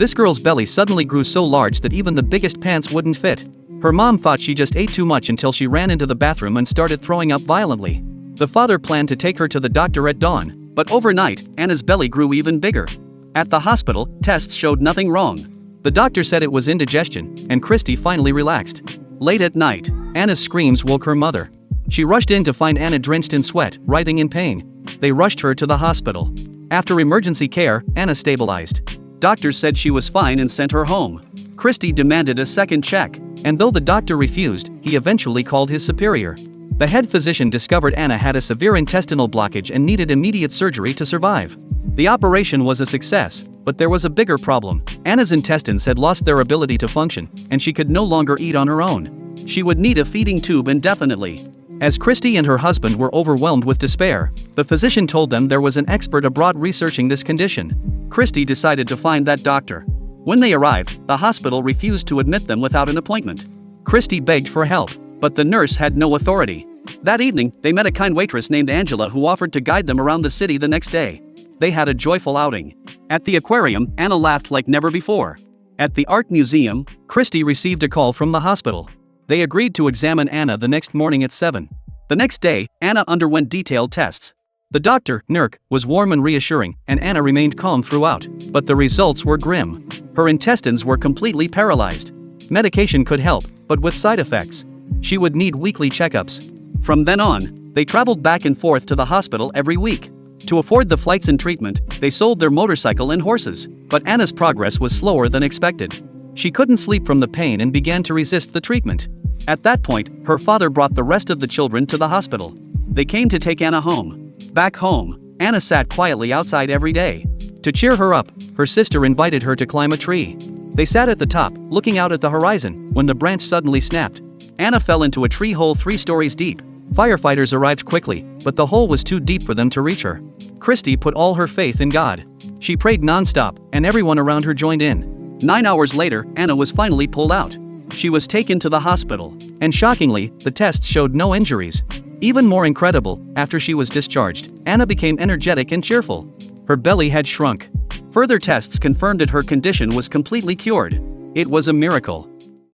This girl's belly suddenly grew so large that even the biggest pants wouldn't fit. Her mom thought she just ate too much until she ran into the bathroom and started throwing up violently. The father planned to take her to the doctor at dawn, but overnight, Anna's belly grew even bigger. At the hospital, tests showed nothing wrong. The doctor said it was indigestion, and Christy finally relaxed. Late at night, Anna's screams woke her mother. She rushed in to find Anna drenched in sweat, writhing in pain. They rushed her to the hospital. After emergency care, Anna stabilized. Doctors said she was fine and sent her home. Christy demanded a second check, and though the doctor refused, he eventually called his superior. The head physician discovered Anna had a severe intestinal blockage and needed immediate surgery to survive. The operation was a success, but there was a bigger problem. Anna's intestines had lost their ability to function, and she could no longer eat on her own. She would need a feeding tube indefinitely. As Christy and her husband were overwhelmed with despair, the physician told them there was an expert abroad researching this condition. Christy decided to find that doctor. When they arrived, the hospital refused to admit them without an appointment. Christy begged for help, but the nurse had no authority. That evening, they met a kind waitress named Angela who offered to guide them around the city the next day. They had a joyful outing. At the aquarium, Anna laughed like never before. At the art museum, Christy received a call from the hospital. They agreed to examine Anna the next morning at 7. The next day, Anna underwent detailed tests. The doctor, Nurk, was warm and reassuring, and Anna remained calm throughout. But the results were grim. Her intestines were completely paralyzed. Medication could help, but with side effects. She would need weekly checkups. From then on, they traveled back and forth to the hospital every week. To afford the flights and treatment, they sold their motorcycle and horses. But Anna's progress was slower than expected. She couldn't sleep from the pain and began to resist the treatment. At that point, her father brought the rest of the children to the hospital. They came to take Anna home. Back home, Anna sat quietly outside every day. To cheer her up, her sister invited her to climb a tree. They sat at the top, looking out at the horizon, when the branch suddenly snapped. Anna fell into a tree hole 3 stories deep. Firefighters arrived quickly, but the hole was too deep for them to reach her. Christy put all her faith in God. She prayed non-stop, and everyone around her joined in. 9 hours later, Anna was finally pulled out. She was taken to the hospital, and shockingly, the tests showed no injuries. Even more incredible, after she was discharged, Anna became energetic and cheerful. Her belly had shrunk. Further tests confirmed that her condition was completely cured. It was a miracle.